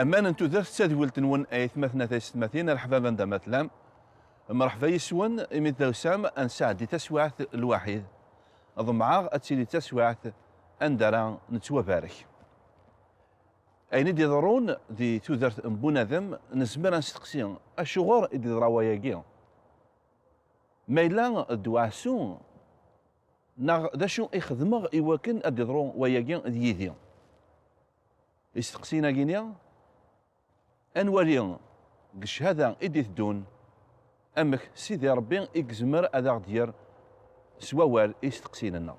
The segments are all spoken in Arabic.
أمان أنتو ذا تستدولت نون أي ثمثنا تيستمثين الحبابا دا مثلا مرحبا يسون إمي وسام أنساعدي تسوعت الواحد أضمعاغ أتسيلي تسوعت أندرا نتوبارك أين دي ضرون دي تودرت بنادم نزمر نستقسي الشغور دي ضرواياكي ما إلا الدواسون دا شو يخدمغ إواكن أدي ضرون وياكي ديدي يستقسينا كينيا أنوالي قش هذا إدي تدون أمك سيدي ربي إكزمر أذا دير سوال يستقسينا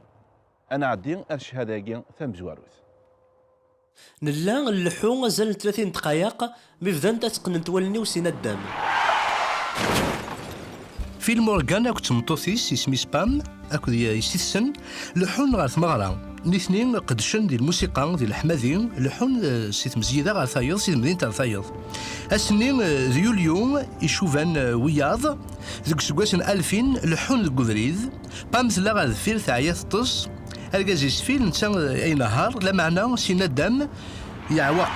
أنا عدي الشهادة كي ثم زواروث نلا اللحو مازال 30 دقائق مبدا تتقن تولني وسينا الدم فيلم أورغان أكو تمطوثيس اسمي سبام أكو يستيسن لحون غار ثمغرا الاثنين قدشن ديال الموسيقى ديال الحمادين لحون سيت مزيده غار ثايض سيت مدينه تاع ثايض السنين ذيو اليوم يشوفان وياض ذوك سكواسن 2000 لحون الكودريد بامثلا غار ذفير تاع يثطس الكازيس فيل نتا اي نهار لا معنى سينا الدم يعوق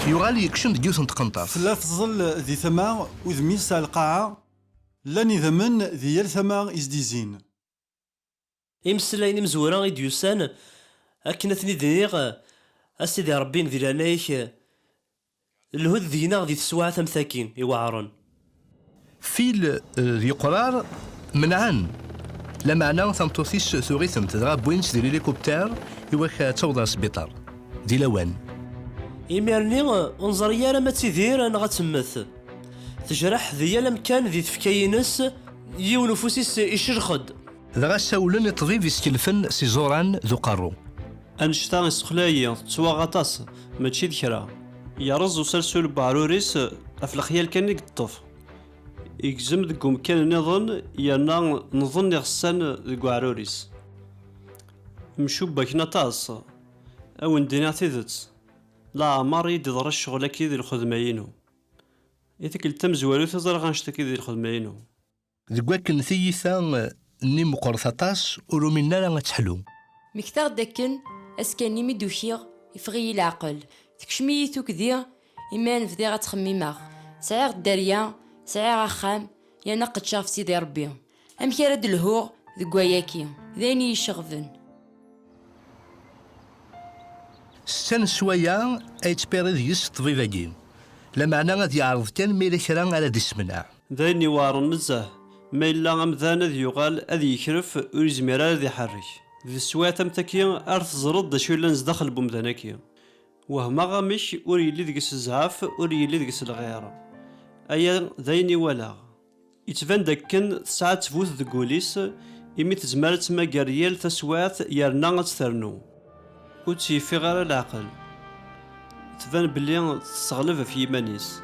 يغال يكشن ديوث نتقنطر ثلاث ظل ذي ثما وذميس تاع القاعه لا نظامن ديال ثما ازديزين إمسلاين مزورا إديوسان أكنا ثني أسيدي ربي نذير عليك الهد ذينا غادي تسوى ثمثاكين يوعرن فيل ذي قرار منعن لا معنى ثمتوثيس ثوريثم تدغى بوينس ديال الهليكوبتر يواك توضى السبيطار دي لوان إميرني انظريا لما تيدير أنا غتمث تجرح ذي الأمكان ذي تفكاينس يون نفوسيس يشرخد دغا ساولن الطبيب يستلفن سي زوران ذو قارو أنشتا استخلايا تسوا غطاس ماشي ذكرى يرز وسلسل بعروريس أفلخيال كان يقطف يكزم دقوم كان نظن يانا نظن يغسان دقو عروريس مشوبك نطاس أو ندينا تيدت لا عمر يدضر الشغل كي ذي الخدمينو يتك التمزوالو تزرع غنشتكي ذي الخدمينو دقواك نثيثا ني مقرثطاس ولو منا لا تحلو مكتاغ داكن اسكاني ميدوشيغ يفغي العقل تكشمي توكدي إيمان فدي غتخميماغ سعيغ الداريا سعيغ أخام يا نقد شاف سيدي ربي أمك رد الهوغ ذكواياكي ذاني يشغفن ستان سوايا ايتبيريد يس طبيباكي لا معنى غادي يعرض كان ميلا كرا على دي السمنع ذاني وارن نزاه ما إلا غمذان ذي يغال أذي يكرف ويزمير ذي حرك ذي السوات أمتكيا أرث زرد دا شو لنز دخل بمدانكيا وهما غامش وري اللي ذيك الزعاف وري اللي ذيك الغيرة أيا ذيني ولا يتبان داكن ساعات تفوت ذكوليس إمي تزمار تما قريال تسوات يرنا تثرنو وتيفي غير العقل تبان بلي تستغلب في يمانيس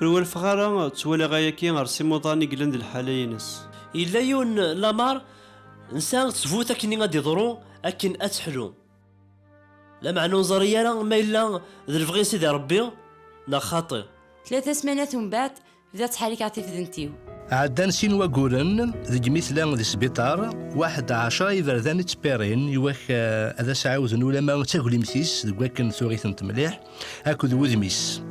الول فغارة تولي غاياكي غير سيموطاني قلند الحالينس إلا يون لامار نسان تفوت أكني غادي يضرو أكن أتحلو لا معنى نظريا ما إلا ذي الفغي سيدي ربي لا خاطئ 3 سمانات من بعد بدات حالك عطيف ذنتيو عدان سين وقولن ذي مثلا ذي سبيطار 11 يبردان تبيرين يواك هذا سعاوز ولا ما تاكل مسيس ذواكن ثوريث مليح اكو ذو ذميس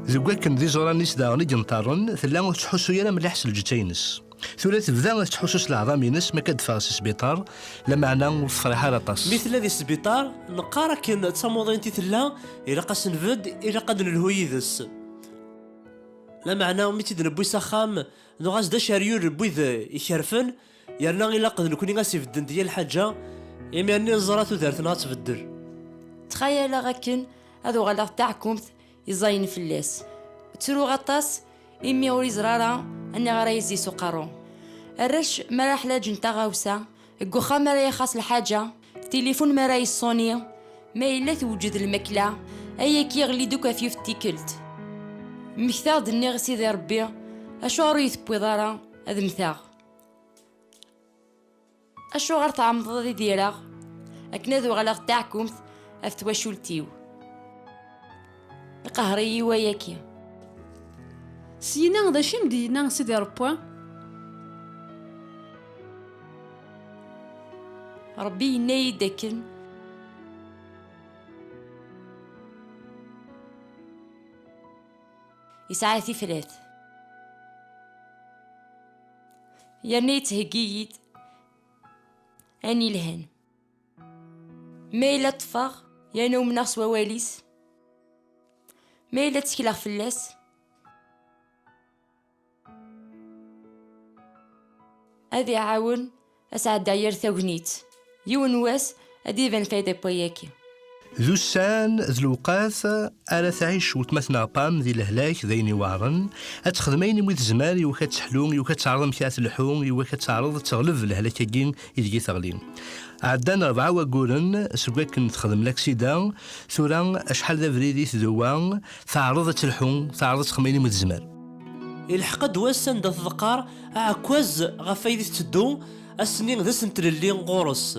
ذواكن ذي زورانيس داغني جنطارن ثلا تحسو يالا مليح سلجتينس ثلاث بدا تحسس العظام ينس ما كدفع السبيطار لا معنى فرحة لاطاس مثل هذه السبيطار نقارا كان تصمودين تيثلا إلا قاس نفد إلا قد نلهويذس لا معنى ميتي دنبوي سخام نغاز دا شاريو ربوي ذا يشرفن يرنا إلا قد نكوني غاسي في الدن ديال الحاجة إما أني نزراتو دارتنا تبدل تخيل غاكن هذو غالا تاعكم يزاين في اللاس ترو غطاس إمي وري زرارة أني غرا يزي سقارو الرش مرا حلاج نتا غاوسا الكوخا مرا يخاص الحاجة التليفون مرا يصوني ما إلا توجد الماكلة أيا كي يغلي دوكا في التيكلت مكتاغ دني غ سيدي ربي أشو غارو يثبوي دارا هذا مثاغ أشو غار تعمض ذي ديراغ أكنا ذو غلاغ تاعكم أفتواشولتيو القهري وياكي سينا غدا شي مدينا سيدي ربي ربي يناي داكن يسعى ثلاث يعني يتهقيد أني لهن ما إلا طفاغ يعني ومنا سواليس ما إلا تكلا فلاس هذا يعاون أسعد داير ثوغنيت يون واس أدي بان فايدة بوياكي ذو السان ذو الوقات ألا تعيش وتمثنا بام ذي الهلاك ذيني وارن أتخدمين مويت زماري وكتحلون وكتعرض مكات اللحوم وكتعرض تغلب الهلاكاكين يدقي تغلين عدنا 4 وقورن سواك نتخدم لاكسيدا ثورا أشحال ذا فريدي ثدوان تعرض تلحوم تعرض تخميني مويت زمار الحق دواسن دا تذكر عكواز غفايدي تدو السنين ذا سنترلي غورس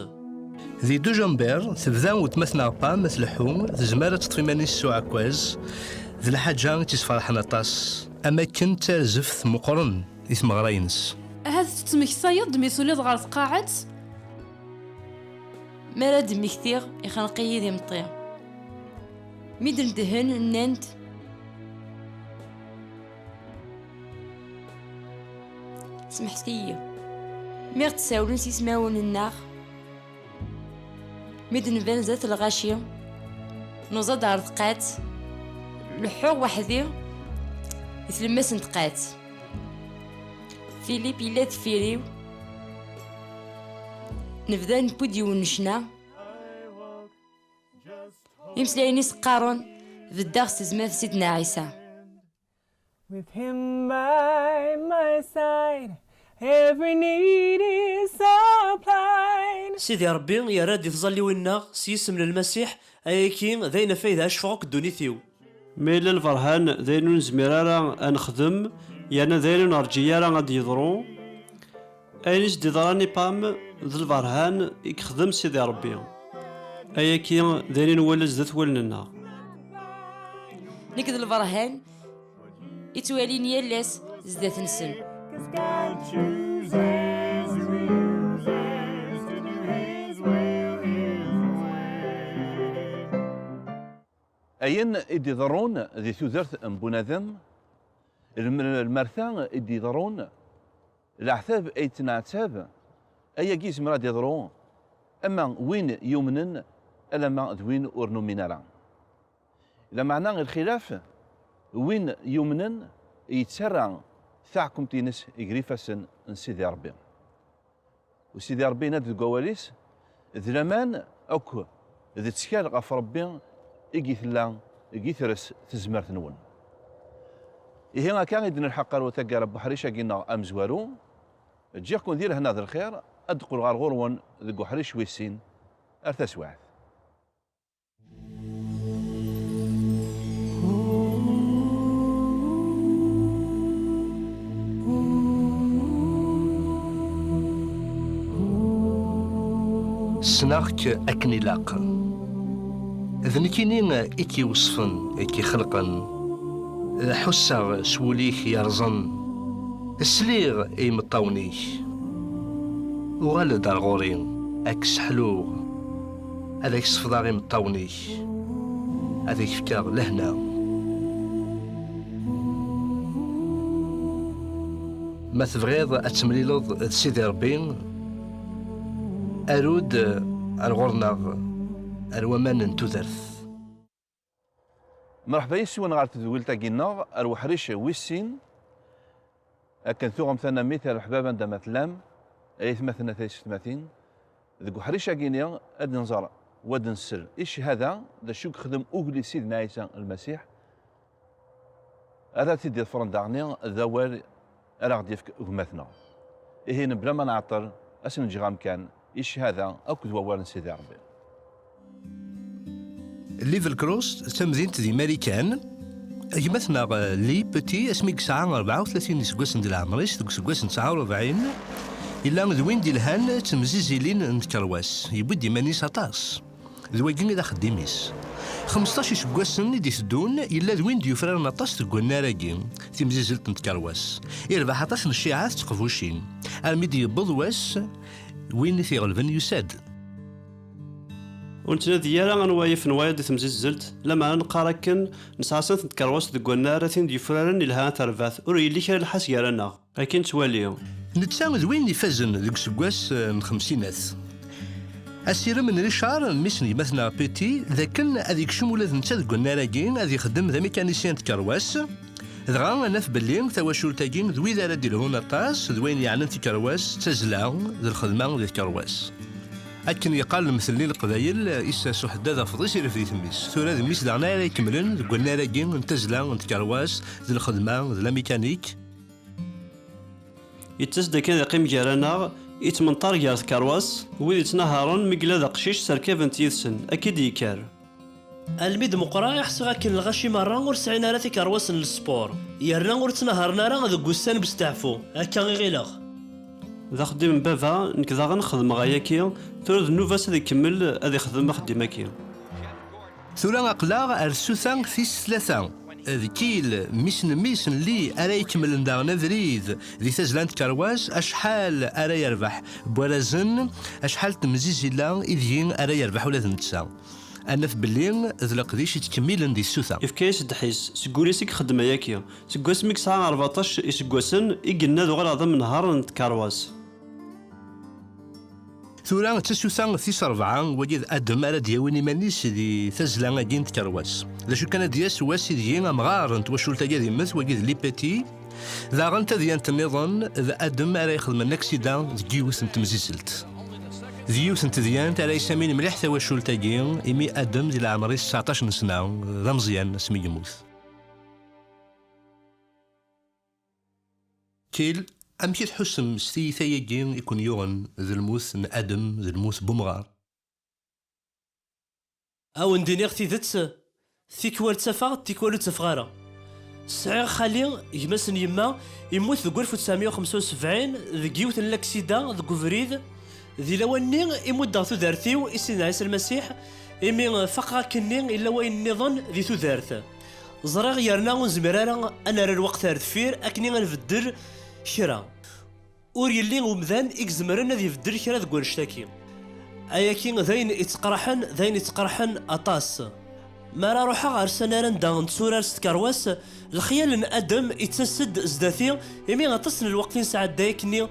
ذي دو جمبير تبدا وتمثنا بام تلحوم تزمار تطفيماني السوع كواز ذي الحاجة تيسفرحنا طاس أما كنت زفت مقرن اسم غراينس هذا تتمكسايض ميسوليض غار تقاعد مراد مكثير يخنقي ذي مطيع ميدن دهن النانت سمحت لي ميغ تساولن سيسماون الناغ ميدن فان ذات الغاشية نوزاد عرضقات لحوغ وحدي يثلمس نتقات فيليب إلا تفيريو نبدا نبودي ونشنا يمسلايني سقارون في الداغ تزمات سيدنا عيسى With him by my side, every need is supplied. سيدي ربي يا راد يفضل وينا سيسم للمسيح ايكين ذين فايدة اشفعك دونيثيو ميلا الفرهان ذينو نزميرارا أنخدم يعني ذينو نرجيارا غادي يضرو أينيش ديضراني بام ذي الفرهان يخدم سيدي ربي أياكي ذينو ولز ذات ولننا نكذ الفرهان يتوالين يلاس زدات نسن Cause God chooses who he uses to do his will, his way. أين إدي ضرون ذي ثوثرت بنادم المرثان إدي ضرون الأحثاب أي تنعتاب أي جيز مراد يضرون أما وين يمنن ألا ما ذوين أورنو مينارا إلا معنى الخلاف وين يمنن يتسرع ثاعكم تينس يقريفاسن سيدي ربي وسيدي ربي ناد قواليس ذلمان أكو ذي تسكال غف ربي إيجي ثلا إيجي ثرس تزمر نون إيه كان يدن الحق وتقى رب حريشة قلنا أمزوارو تجيكم دير هنا ذا الخير أدقوا الغرغرون ذقوا حريش ويسين أرثاس واحد سناغك أكني لاق ذنكيني إكي وصفن إكي خلقن حسر سوليك يرزن السليغ إي مطاونيك وغالد الغورين أكس حلوغ هذاك صفداغي مطاونيك هذاك فكاغ لهنا ما تبغيض أتمليلض سيدي ربي أرود الغرناغ الومان تذرث مرحبا يسوى غار تدويلتا قلنا الوحريش ويسين أكن ثوغم ثنا مثل حبابا دا مثلام أيث مثلنا ثيش ثماثين ذو حريشة قينيا أد نزار ود نسر إيش هذا دا شوك خدم أغلي سيدنا عيسى المسيح هذا تدي الفرن داغنيا ذوال أراغ يفك أغمثنا إيه نبلا ما نعطر أسن جغام كان إيش هذا أكد ووال سيدي ربي ليفل كروس تمدينة دي ماريكان يمثنا لي بتي اسمي ساعة 34 سكواس ندير العمريس سكواس 49 إلا ذوين دي الهان تمزيزيلين نتكرواس يبدي مانيس أطاس ذوين إذا خديميس 15 سكواس دي تدون إلا ذوين دي يفران أطاس تقول ناراكي تمزيزلت نتكرواس 14 الشيعات تقفوشين الميدي بضواس وين في غلبن يساد ونتنادي يا نوايا في نوايا دي تمزيزلت لما نقرا كن نسعسن تكرواس ديك النار ثين ديفرارن الها ترفات وريلي كان الحاس يارانا لكن تواليهم نتا وين يفازن ذيك السكواس الخمسينات اسير من ريشار ميسني مثلا بيتي لكن هذيك شمولات نتا ذك الناراكين هذي يخدم ذا ميكانيسيان تكرواس دغا انا في بلين تواشل تاكين ذوي ذا ديال هنا طاس ذوين يعني تكرواس تزلا ذا الخدمه ديال الكرواس أكن يقال المثلين القبايل إسا حداد فضي سير في تميس ثورة ميس دعنا يكملن قلنا راكين نتزلا نتكرواس ذي الخدمة ذي لا ميكانيك يتسدى كان يقيم جارانا يتمنطار جار كرواس ويد يتنهارون مقلا ذا قشيش سركافن تيثسن أكيد يكار الميد مقرا يحسغ كن الغشي مرة ور سعينا راه كرواس للسبور يرنا ور تنهارنا راه ذوك وسان بستعفو هكا غيغيلغ ذا خدم بابا نكذا غنخدم غاياكي ترد نوفاس هذا يكمل هذا يخدم خدماكي ثورة أقلاغ أرسوثان فيس ثلاثة ذكيل ميسن لي أرا يكمل داغنا ذريد ذي تزلان كرواس أشحال أرا يربح بوالازن أشحال تمزيزي لا إذين أرا يربح ولا تنتسا أنا في بلين ذلق ديش يتكمل دي السوثة إفكايس دحيس سكوليسيك خدمة ياكي سكواس ميك ساعة 14 إسكواسن إيقلنا ذو غير من نهار نتكرواس ثورة تسوثان ثيس أربعة وجد أدم أرا دياويني مانيس دي تزلان أجين تكرواس ذا شو كان دياس واسي ديين أمغار نتوشل تاقي مث وجد لي باتي ذا غنتا ديان النظام ذا أدم أرا يخدم النكسيدان ذكيوث نتمزيزلت ذيوث نتديان ترى يسمين مليح تواشل تاقين إمي أدم دي العمري 19 سنة ذا مزيان اسمي يموت كيل أمشي تحسم ستي ثياجين يكون يوغن ذي الموت أدم ذي الموت بومغار او ندينيغ تيدت تيكوال تفاغ تيكوالو تفغارة سعير خالي يمسن يما يموت ذو 1975 ذي يوث لاكسيدا ذو فريد ذي لواني يموت داغ ثودارثيو إسين عيسى المسيح إمي فقا كني إلا وين نظن ذي ثودارث زريغ يرنا ونزمرارا أنا الوقت هردفير أكني غنفدر كرا ور يلي ومذان إكزمرن ذي يفدر كرا ذو ورشتاكي أياكي ذاين يتقرحن أطاس ما راه روحا غير سنارا داغ نتسورار ستكرواس الخيال نأدم يتسد زداثي إمي غطسن الوقتين ساعة دايكني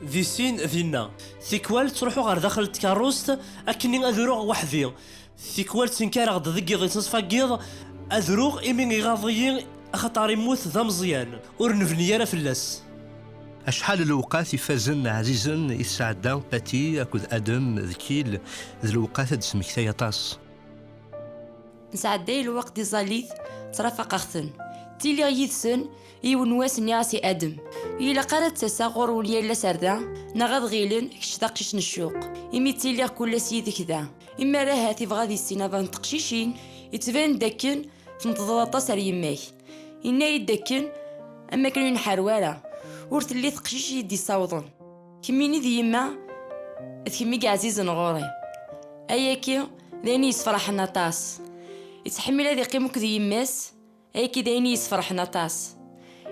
ذي سين ذينا ثيكوال تروحو غير داخل التكاروست أكني أذروغ وحدي ثيكوال تنكار غد ذقيض يتصفاقيض أذروغ إمي غاضيين أخطار يموت ذا مزيان ور نفني أنا فلاس أشحال الأوقات يفازن عزيزا يسعدا باتي أكد أدم ذكيل ذي الأوقات تسمك ثياطاس نسعداي الوقت دي زاليث ترافق أختن تيلي يدسن يونواس نياسي أدم إلا قرات تساغور وليا لا سردا نغاد غيلن كشتاقشن الشوق إمي تيلي كل سيدي كذا إما راه هاتي بغادي السينا فان تقشيشين يتبان داكن تنتظر سر يماك إنا يداكن أما كانوا ينحروارا ورث اللي تقشيش يدي صوضن كميني ذي يما كمي عزيز غوري أياكي داني يسفرحنا طاس يتحمل هذي قيمك ذي يماس أياكي داني يسفرحنا طاس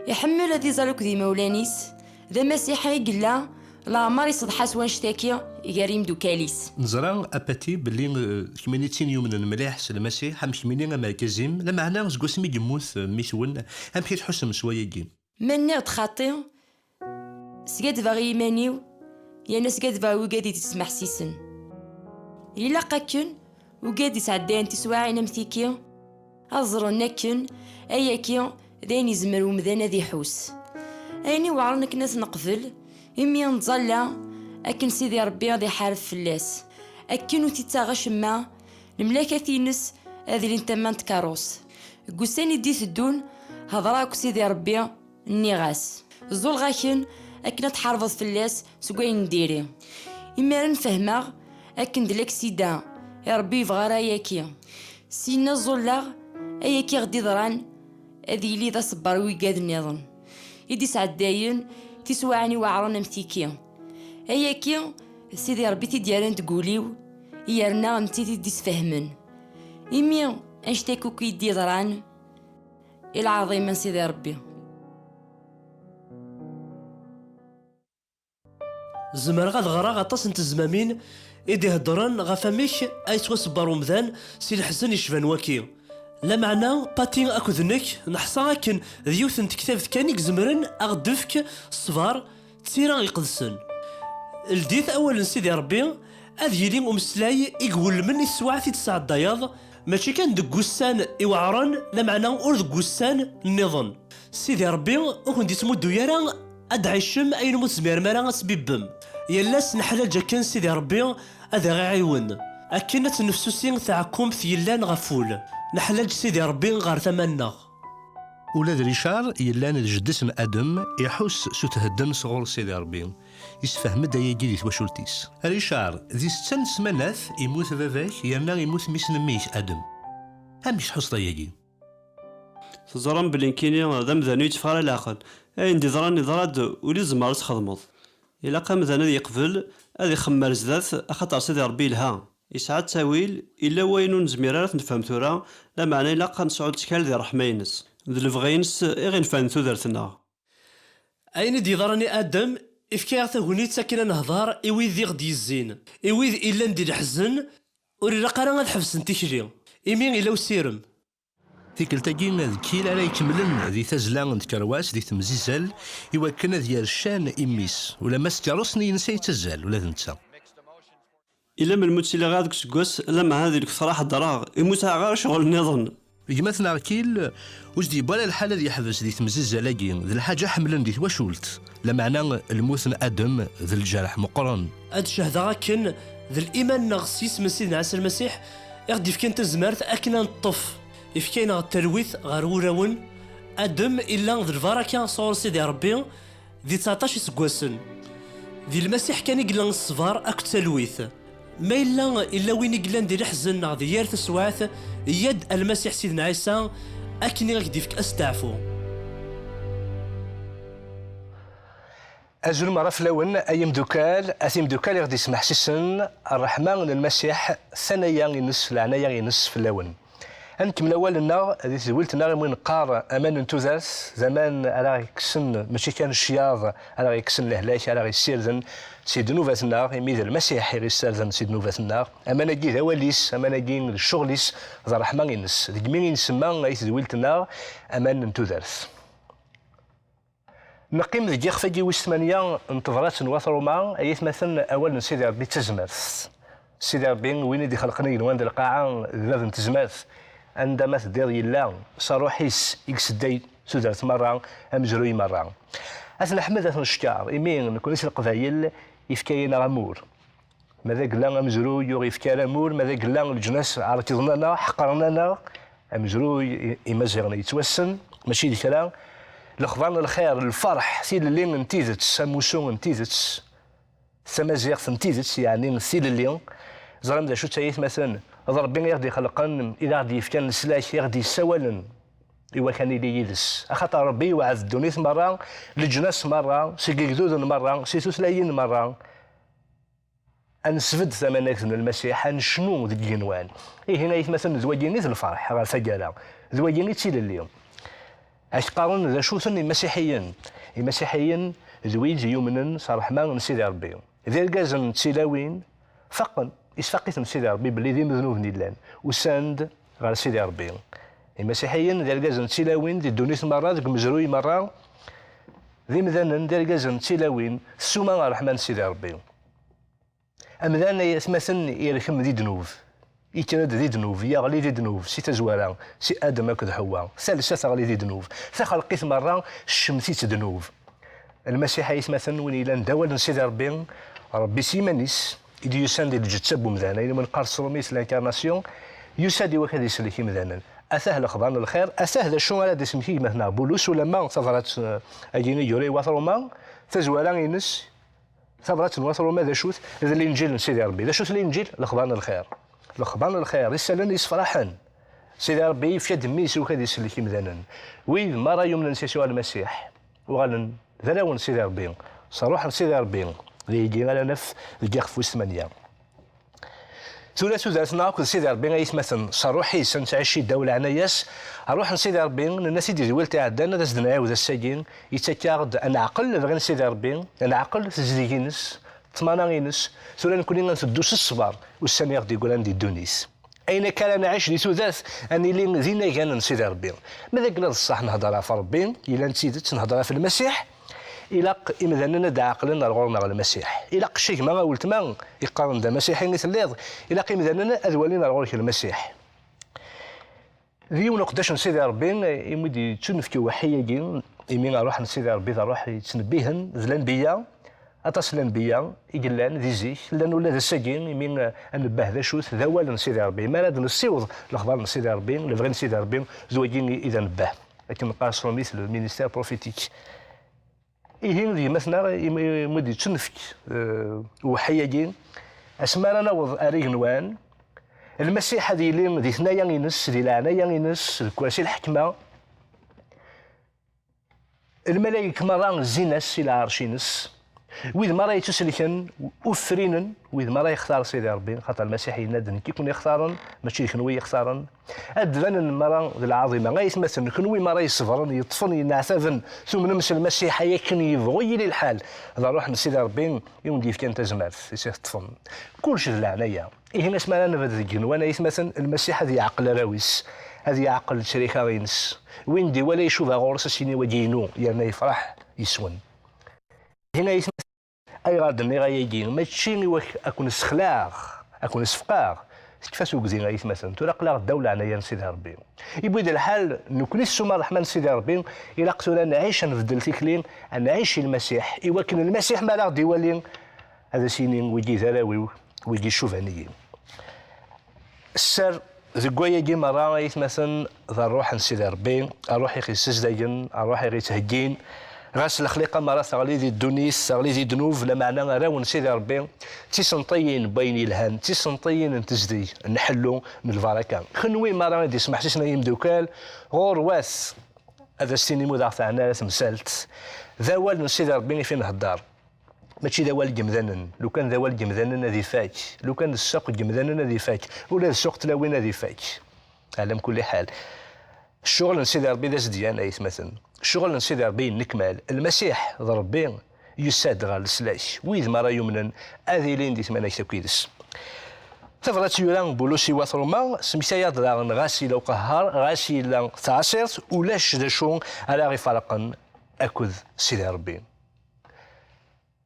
يحمل هذي زالوك ذي مولانيس ذا مسيحي قلا لا عمر يصدح سوان شتاكي يقاريم دوكاليس نزرا أباتي بلي كمينيتين يومنا المليح المسيح همش منين أما كازيم لا معناه زقوس مي يموت ميثون همشي تحسم شوية جيم مني تخاطي سقاد باغي يمانيو يا ناس قاد باغي وقادي تسمح سيسن إلا قاكن وقادي سعدان تسواعي نمثيكي أزرنا كن أياكي داني زمر ومذانا ذي حوس أيني وعرنك ناس نقفل إمي نتظلى أكن سيدي ربي ذي حارف فلاس أكن وتتاغش ما الملاكة تينس هذي اللي انت ما تكاروس قوساني دي ثدون هضراك سيدي ربي النغاس الزول غاكن أكن تحارفض فلاس سقوين نديري إما نفهمغ أكن دلك سيدا يا ربي يفغارا ياكي سينا الزولاغ أياكي غدي ضران هذي لي ذا صبر ويقاد النظام يدي سعداين تسواعني وعرنا متيكي أياكي سيدي ربي تديران تقوليو يارنا نتي تدي سفهمن إمي أنشتاكو كي يدي ضران العظيم من سيدي ربي زمر غاد غرا غطاس انت الزمامين إيدي هدران غفاميك أي توسبر رمضان سي الحزن يشبان وكي لا معنى باتين أكذنك نحصا كن ذيوث كتاب كانيك زمرن أغدفك الصفار تسيرا يقدسن الديث أولا سيدي ربي أذ يلي أمسلاي يقول من السواعثي تسع الضياض ماشي كان دق قسان إوعران لا معنى أور دق قسان النظام سيدي ربي وكن دي تمدو يرا أدعي الشم أين متزمير مرا سبيبم يلاس نحلال جاكن سيدي ربي أذا غيعيون أكنت نفسوسين تاعكم ثيلان غفول نحلال سيدي ربي غار ثمنا ولاد ريشار يلان الجدس ادم يحس سو تهدن صغور سيدي ربي يسفهم دايا دي تواشولتيس ريشار ذي 6 سمانات يموت باباك يرنا يموت ميس نميش ادم همش حس دايا تزرم بلينكيني ذا مذاني يتفار العقل اين دي ضراني ضراد ولي زمار تخدمض الا قام مذانا يقبل هذا يخمر زدات اخاطر سيدي ربي لها يسعى تاويل الا وين نزميرات نفهم ثورا لا معنى الا قا نسعود تكال ذي رحمينس ذي الفغينس اغين فان ثودرتنا أين دي ضرني آدم إفكار تهوني تساكن نهضار إويذ ذي غدي الزين إويذ إلا ندير الحزن وري قرا غاد حبسن تكري إمين إلا وسيرم تيكلتاكي ذكيل على يكملن ذي تزلان تكرواس ذي تمزيزل يوكن ذي الشان إميس ولا ما ستجرسني ينسى يتزل ولا تنسى الا من الموت اللي غادك سكوس لا مع هذه الصراحه الدراغ يموت غير شغل النظام جماثنا كيل واش دي بلا الحاله دي يحبس دي تمزز لاقي ذي الحاجه حملن دي تواشولت لا معنى الموثن ادم ذي الجرح مقرن هاد الشهداء غاكن ذي الإيمان نغسيس من سيدنا عيسى المسيح يغدي فكان تزمارت أكنا نطف إفكاين التلويث غير وراون أدم إلا ذي البركة صور سيدي ربي ذي 19 سكواسن ذي المسيح كان يقلن الصفار أك تلويث ما إلا وين يقلن دي الحزن غادي يارث السواعث يد المسيح سيدنا عيسى أكني غادي فيك أستعفو أزول مرة فلون أيام دوكال أثيم دوكال يغدي يسمح سيسن الرحمن المسيح ثانيا ينس لعنايا ينس فلون أنكم الأول النار هذه زولت النار من قار أمان انتوزاس زمان على يكسن ماشي كان الشياض على يكسن الهلاك على يسيرزن سيد نوفة النار يميد المسيح يسيرزن سيد نوفة النار أمان جي ذواليس أمان جي الشغليس ذا الرحمن ينس ذي مين ينسمى غايث زولت النار أمان انتوزاس نقيم ذي جيخ فاجي وثمانية انتظرات نواثروا معا أيث مثلا أول سيدي ربي تزمرث سيدي ربي وين يدي خلقني نوان القاعة ذا تزمرث عندما تدير يلا صاروحيس إكس داي سودرت مرة أمجروي مرة أثنى أحمد أثنى الشكار إمين نكونيس القبايل يفكاينا غمور ماذا قلنا أمجروي يوغي يفكانا مور ماذا قلنا الجناس عرفتنا حقرنا أمجروي إمازيغنا يتوسن ماشي دي كلام الخضان الخير الفرح سيل اللي نتيزت ساموسو نتيزت سمازيغ نتيزت يعني سيل اللي زرم ذا شو تايث مثلا ربي يغدي خلقن إذا غدي يفكان السلاك يغدي يساولن إوا كان يلي يدس أخاطر ربي وعد الدنيا مرة الجناس مرة سيكيكدود مرة سيتوسلاين مرة أنسفد ثمانات من المسيح نشنو ذيك الجنوان هنا مثلا زواجيني الفرح غير سجالة زواجيني تسيل اليوم اش قارن ذا شوثن المسيحيين زويج يومن صالح ما نسيدي ربي ذي الكازن تسيلاوين فقن إسفاقيت سيدي ربي بلي ذي مذنوب نيلان وساند غير سيدي ربي المسيحيين ذي الكازن تسيلاوين ذي الدونيث مرة ذي مزروي مرة ذي مذنن ذي الكازن تسيلاوين السوما غير رحمن سيدي ربي أمذان يثمثن يركم ذي دنوب يترد ذي دنوب يغلي ذي دنوب سي تزوالا سي آدم أكد حواء ثالثة غلي ذي دنوب ثخلقيت مرة الشمسيت دنوب المسيحي يثمثن وين إلا نداول سيدي ربي ربي سيمانيس إذا يساند الجتسب مذانا إذا من قرص روميس لانكارناسيون يسادي وكذا يسلكي مذانا أسهل خضان الخير أسهل شو على دسمكي مثلا بولوس ولما ثغرت أجيني يوري واثروما تزوالا ينس ثغرت واثروما ذا شوث ذا الإنجيل سيدي ربي ذا شوث الإنجيل لخضان الخير لخضان الخير يسالن يصفرحن سيدي ربي في يد ميس وكذا يسلكي مذانا وين ما راه يوم نسيسوا المسيح وغالن ذلاون سيدي ربي صروح سيدي ربي اللي يجي على نف الجاخ في 8 ثلاث ذاتنا كل سيدي ربي يتمثل صروحي سنتعشي الدولة عناياس اروح لسيدي ربي الناس يدير ولت عندنا داز دنيا وذا الساجين يتكارد انا عقل غير سيدي ربي انا عقل تزديكينس ثمانة غينس ثورا نكوني غنسدوس الصبر والسنة غدي يقول عندي دونيس أين كان نعيش لي سوداث أني لي ذينا كان نسيد ربي ماذا قلنا الصح نهضرها في ربي إلا نسيدت نهضرها في المسيح إلا إمذانا دا عقلنا الغورنا على المسيح إلا قشيك ما قلت ما يقارن دا مسيحي نتليض إلا إمذانا أذوالين الغورك المسيح ذي ونقداش نسيد ربي يمدي تنفكي وحية يمين أروح نسيد ربي أروح يتنبيهن ذي الأنبياء أتصل الأنبياء يقلان ذي زيك لأنه لا ذا السجين يمين أنباه ذا شوث ذا ولا نسيد ربي ما راد نسيوض الأخبار نسيد ربي لفغي نسيد ربي زوجين إذا نباه لكن قاصروا مثل المينيستير بروفيتيك إيه ذي مثلا يمدي تنفك وحية أسمانا نوض أريغ نوان المسيح هذه اللي ذي ثنايا ينس ذي العناية ينس الكرسي الحكمة الملائكة مرة الزينس إلى عرشينس وإذا مرة يتسلكن أفرينا وإذا مرة يختار سيدي ربي خاطر المسيح ينادن كي يكون يختارن ماشي كنوي يختارن أدفن المرة العظيمة غا يتمثل كنوي مرة يصفرن يطفن ينعتذن ثم نمس المسيح يكن يبغي لي الحال هذا روح نسيدي ربي يوم ديف كان تزمات يصير طفن كلشي العناية إيه هنا اسمها أنا فذكين وأنا يتمثل المسيح هذه عقل راويس هذه عقل شريكة غينس وين دي ولا يشوف غورس سيني ودينو يعني يفرح يسون هنا يتمثل أي غادني غايجين ماشي أكون سخلاغ أكون سفقاغ كيفاش وكزين غايتمثل تلاقى الدولة أنايا نسيدي ربي يبغي الحال نكون السما الرحمن سيدي ربي إلا قتلنا نعيش نفدل تيكلين نعيش المسيح يوكن المسيح ما لا غادي يولي هذا سينين ويجي ذراوي ويجي شوفانيين السر ذكويا جي مرة يتمثل ذا الروح نسيدي ربي الروح يغي سجدين الروح يغي تهجين غاس الخليقه مرة ثغلي ذي الدونيس ثغلي ذي دنوف لا معنى راو نسيدي ربي تيسنطين بين الهان تيسنطين نتزدي نحلو من البركه خنوي مرة غادي يسمح سيسنا يمدوكال غور واس هذا السيني مودع تاعنا مسالت ذا وال نسيدي ربي فين نهضر ماشي ذا وال جمذانن لو كان ذا وال جمذانن هذي فاك لو كان السوق جمذانن هذي فاك ولا السوق تلاوين هذي فاك على كل حال الشغل نسيدي ربي ذا زديان يتمثل الشغل نسيدي ربي نكمل المسيح ذا ربي يساد غال السلاش ويذ مرة يمنا هذه لين دي ثمانية تكويدس تفرات يوران بولوسي واثروما سميتايا دراغن غاسي لو قهار غاسي لا تعصيرت ولاش داشون على غي فرقا أكذ سيدي ربي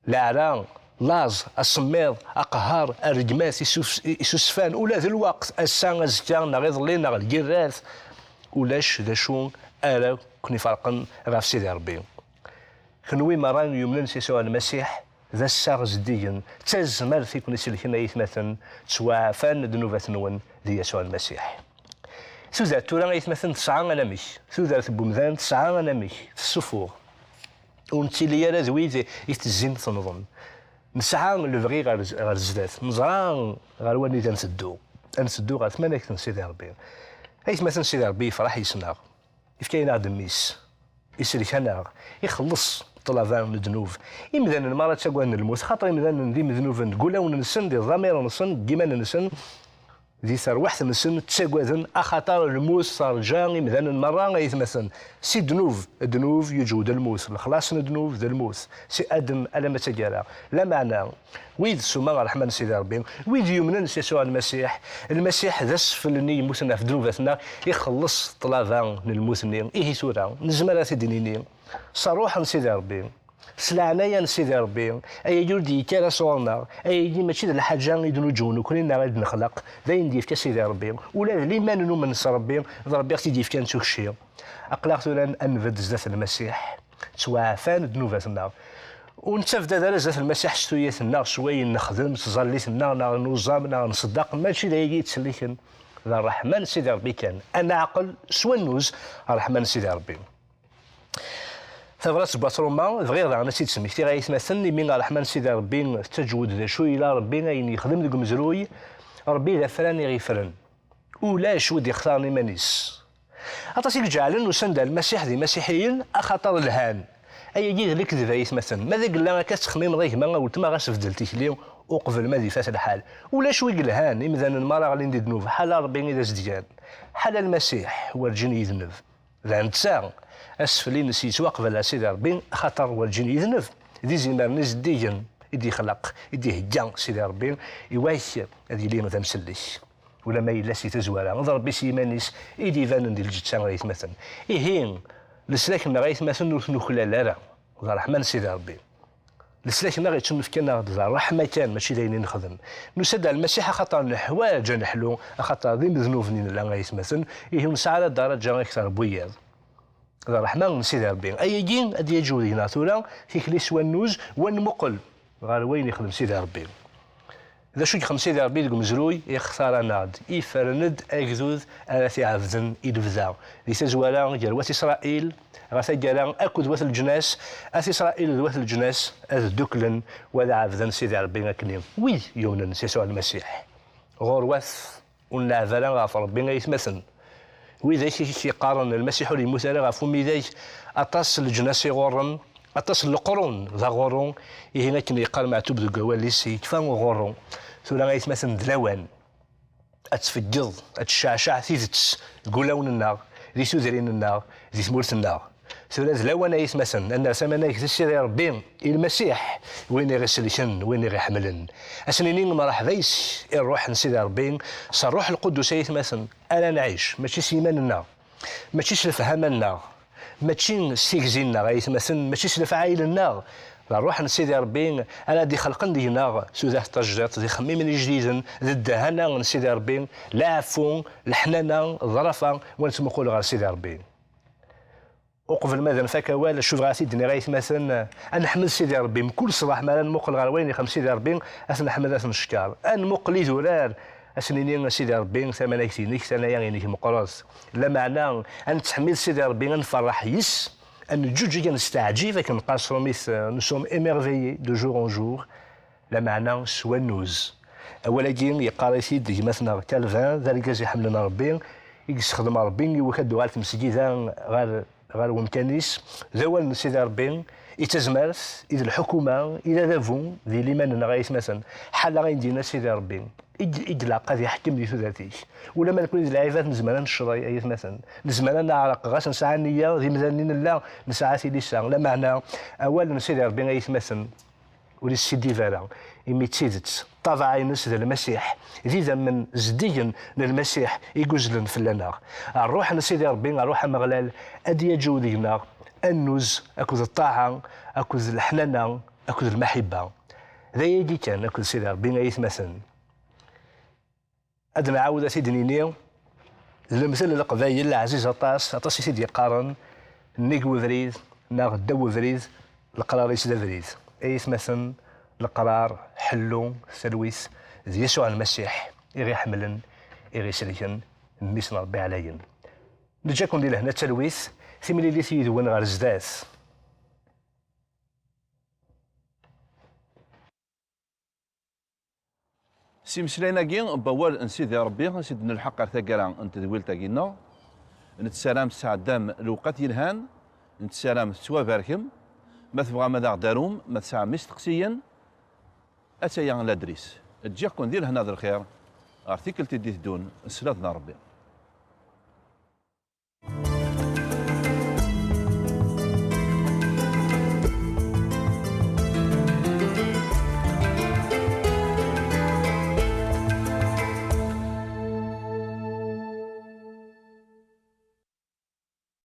لا لاز السمير أقهار الرجمات يسوسفان ولا ذي الوقت السان الزجان نغيظ لين الجراث ولاش داشون ألا كوني فرقا غاف سيدي ربي خنوي مران يمنن سيسوى المسيح ذا الساغ زديا تزمر في كوني سلكنا يتمثل تسوافان دنوفات نون ذي يسوى المسيح سوزا تورا يتمثل تسعة أنا سوزا بومذان تسعة أنا في الصفور ونتي لي راه ذوي يتزين تنظن نسعى لفغي غير الزدات نزران غير واني تنسدو غير ثمانية سيدي ربي يتمثل سيدي ربي يفرح يسناغ يفكاينا دميس يسركنا يخلص طلبان الذنوب إمذا المرة تقول الموت خاطر إمذا ندي ذنوب نقولها ونسن دي الضمير نسن ديما نسن ذي ثر واحد نسن تساقوذن أخطر الموت صار جان إمذا المرة يتمثل سي دنوب يجود الموت الخلاص دنوب ذا الموت سي أدم ألا ما تجارى لا معنى ويد سما الرحمن سيدي ربي ويد يمنن سيسوع المسيح ذا السفلني يموتنا في ذنوباتنا يخلص طلبان الموتنين إيه سورة نزمرات دينينين صروحا سيدي ربي سلعنايا سيدي ربي اي جلدي كان صورنا اي دي ماشي الحاجه يدنو جونو كلنا غادي نخلق داين ديف كسيدي ربي ولا لي ما نو من ربي ربي اختي ديف كان تشي اقلاقت لنا انفد زات المسيح توافان ذنوباتنا ونتفد هذا زات المسيح شويتنا شويه نخدم تزليتنا نوزامنا نصدق ماشي لا يجي تسليكن الرحمن سيدي ربي كان انا عقل سوى النوز الرحمن سيدي ربي ثغرات باتروما غير انا سيت سميتي غايتمثلني من الرحمن سيدي ربي تجود ذا شوي الى ربي غين يخدم ديك مزروي ربي ذا فراني غيفرن ولا شود يختارني مانيس عطاتيك جعلن وسند المسيح ذي مسيحيين اخطر الهان اي يجي لك ذا يتمثل ماذا قال لها كتخميم غيك ما قلت ما غاسفدلتيك اليوم وقبل ما ذي فات الحال ولا شوي الهان اذا المراه غادي ندير ذنوب حال ربي اذا زديان حال المسيح ورجن يذنب ذا نتسا اسفلين نسيت وقبل سيدي ربي خطر والجن يذنب ذي زمار نزديا يدي خلق يدي هجا سيدي ربي يوايش هذه لي مثلا مسلش ولا ما إلا سي تزوالها نضرب بسيمانيس يدي فان ندير الجتسان غيتمثل إيهين لسلاكنا غيتمثل نخلال لا الرحمن سيدي ربي لسلاكنا غيتشمف كنا الرحمة كان ماشي دايرين نخدم نسد على المسيح خاطر الحوايج نحلو خاطر ذي ذنوبني لا غيتمثل إيهين نسعى درجة أكثر بوياض الرحمن سيدي ربي أي جين أدي جودي ناتورا فيك لي سوا النوز ونمقل غير وين يخدم سيدي ربي إذا شو يخدم سيدي ربي يقوم مزروي يختار ناد يفرند أجذوذ ألاتي عفزن يدفزا لي تزوالا جروات إسرائيل غاتا جالا أكد وث الجناس أث إسرائيل وث الجناس أذ دوكلن وذا عفزن سيدي ربي كنيم وي يومن سيسوع المسيح غور وث ونلعفلا غاف ربي يتمثل وإذا يقارن المسيح يموت على غاف ميداي أطاس الجناس يغورن أطاس القرون ذا غورون هنا كنا يقال مع توب ذو قواليس يكفان غورون ثم غيتمثل دلاوان أتفجض أتشعشع ثيثتس قولون النار ذي سوذرين النار ذي ثمورت النار ثم دلاوان يتمثل أن سمانا يكتسي ربي المسيح وين يغسلشن وين يحملن أسنينين ما راح ذيس الروح نسيد ربي صار القدس يتمثل أنا نعيش ماشي سيمان النار ماشي سلفهام النار ماشي سيكزينا غيتمثل ماشي سلفعايل النار الروح نسيدي ربي انا دي خلقن دي نار سوذا التجديد دي خميم جديدا ذي الدهانه نسيدي ربي العفو الحنانه الظرفه ونسمو نقول غير سيدي ربي وقبل ماذا نفاك ولا شوف غا سيدنا غيتمثل انا نحمد سيدي ربي من كل صباح ما نمقل غير وين يخم سيدي ربي نحمد نشكر ان مقلي ذولار اسنينين سيدي ربي ثمانية كتينيك انا يعني مقراص لا معنى ان تحمل سيدي ربي نفرح يس أن جوج نستعجب كنقاس رميث نسوم إميرفيي دو جور أون جور لا معنى سوا النوز أولا كين يقاري سيدي مثلا كالفان ذلك يحملنا ربي يستخدم ربي وكدو غالة مسجدة غير ومكانيس ذوال سيدي ربي يتزمرث إذا الحكومة إذا ذافو ذي لمن غايت مثلا حالا غيدينا سيدي ربي إجلاق قد يحكم لي ذاتي ولا ما نكون العيفات نزمانا نشري أي مثلا نزمانا نعرق غاس نسعى نية ذي مثلا لا نسعى سيدي سان لا معنى أولا سيدي ربي غيتمثل ولي سيدي فالا إمي تسيدت طافع عينس ذا المسيح ذي من زديا للمسيح يجوزلن في اللنا الروح نسيدي ربي الروح مغلال أدي جودينا النوز أكوذ الطاعة أكوذ الحنانة أكوذ المحبة ذا يجي كان أكوذ سيدي ربي غيتمثل أدنى عاودة سيدي نينيو المثل القبايل العزيز أطاس سيدي يقارن نيكو ذريد ناغ دو ذريد القرار يسد ذريد أي مثلا القرار حلو ثلويث ذي يسوع المسيح يغي حملن يغي سلكن ميس ربي عليا نجاكم دي لهنا تلويث ثملي لي ثيدوان غير زداث سي مسلينا كين بوال نسيدي ربي سيدنا الحق ارتقرا انت دويلتا كينا نتسلام سعدام الوقت يلهان نتسلام سوا باركم ما تبغى ماذا داروم ما تسعى مستقسيا اتايا لادريس تجيكم ديال هنا الخير ارتيكل تدي دون سلاتنا ربي